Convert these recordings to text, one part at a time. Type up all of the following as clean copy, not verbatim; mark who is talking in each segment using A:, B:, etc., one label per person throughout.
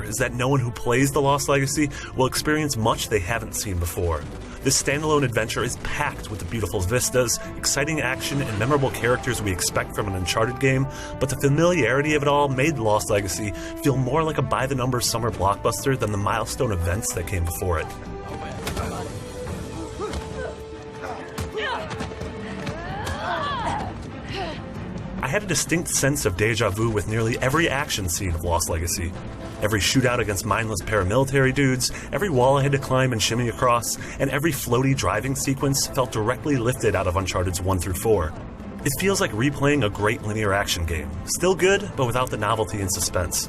A: is that no one who plays The Lost Legacy will experience much they haven't seen before. This standalone adventure is packed with the beautiful vistas, exciting action, and memorable characters we expect from an Uncharted game, but the familiarity of it all made The Lost Legacy feel more like a by-the-numbers summer blockbuster than the milestone events that came before it. I had a distinct sense of deja vu with nearly every action scene of Lost Legacy. Every shootout against mindless paramilitary dudes, every wall I had to climb and shimmy across, and every floaty driving sequence felt directly lifted out of Uncharted's 1 through 4. It feels like replaying a great linear action game. Still good, but without the novelty and suspense.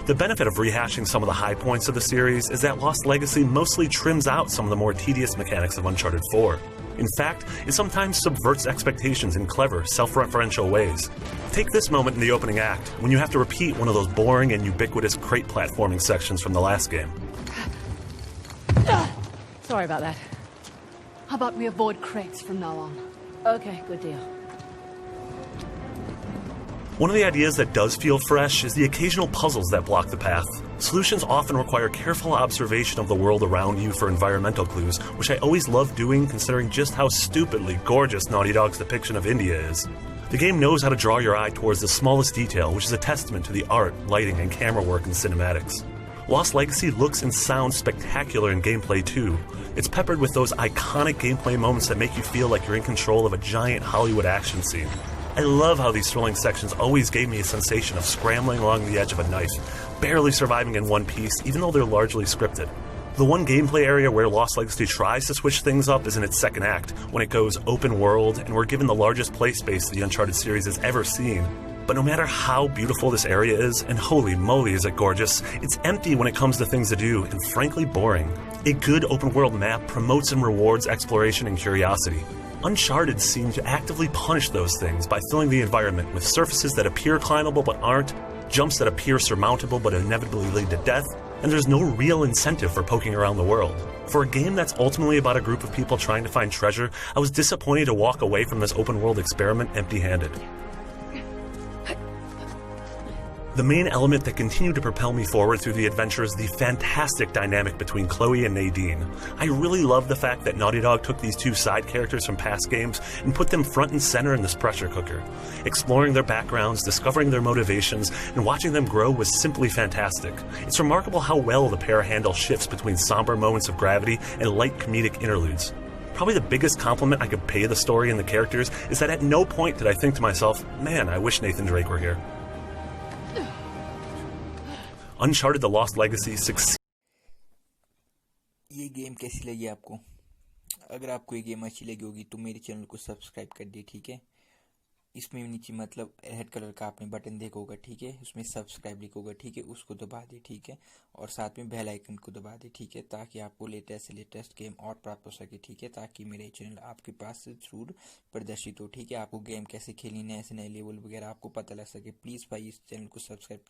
A: The benefit of rehashing some of the high points of the series is that Lost Legacy mostly trims out some of the more tedious mechanics of Uncharted 4. In fact, it sometimes subverts expectations in clever, self-referential ways. Take this moment in the opening act, when you have to repeat one of those boring and ubiquitous crate platforming sections from the last game.
B: Sorry about that.
C: How about we avoid crates from now on?
B: Okay, good deal.
A: One of the ideas that does feel fresh is the occasional puzzles that block the path. Solutions often require careful observation of the world around you for environmental clues, which I always love doing considering just how stupidly gorgeous Naughty Dog's depiction of India is. The game knows how to draw your eye towards the smallest detail, which is a testament to the art, lighting, and camera work in cinematics. Lost Legacy looks and sounds spectacular in gameplay too. It's peppered with those iconic gameplay moments that make you feel like you're in control of a giant Hollywood action scene. I love how these thrilling sections always gave me a sensation of scrambling along the edge of a knife, barely surviving in one piece, even though they're largely scripted. The one gameplay area where Lost Legacy tries to switch things up is in its second act, when it goes open world and we're given the largest play space the Uncharted series has ever seen. But no matter how beautiful this area is, and holy moly is it gorgeous, it's empty when it comes to things to do, and frankly boring. A good open world map promotes and rewards exploration and curiosity. Uncharted seemed to actively punish those things by filling the environment with surfaces that appear climbable but aren't, jumps that appear surmountable but inevitably lead to death, and there's no real incentive for poking around the world. For a game that's ultimately about a group of people trying to find treasure, I was disappointed to walk away from this open world experiment empty-handed. The main element that continued to propel me forward through the adventure is the fantastic dynamic between Chloe and Nadine. I really love the fact that Naughty Dog took these two side characters from past games and put them front and center in this pressure cooker. Exploring their backgrounds, discovering their motivations, and watching them grow was simply fantastic. It's remarkable how well the pair handle shifts between somber moments of gravity and light comedic interludes. Probably the biggest compliment I could pay the story and the characters is that at no point did I think to myself, man, I wish Nathan Drake were here. Uncharted: The Lost Legacy succeeds.
D: ये game कैसी लगी आपको? अगर आपको ये game अच्छी लगी होगी तो मेरे चैनल को सब्सक्राइब कर दे, ठीक है। इसमें नीचे मतलब रेड कलर का आपने बटन देखा होगा, ठीक है, उसमें सब्सक्राइब लिखा होगा, ठीक है, उसको दबा दे, ठीक है, और साथ में बेल आइकन को दबा दे, ठीक है, ताकि आपको लेटेस्ट गेम और प्राप्त हो सके, ठीक है, ताकि मेरे चैनल आपके पास जरूर प्रदर्शित हो, ठीक है। आपको गेम कैसे खेलनी है, ऐसे नए लेवल वगैरह आपको पता लग सके। प्लीज़ भाई इस चैनल को सब्सक्राइब कर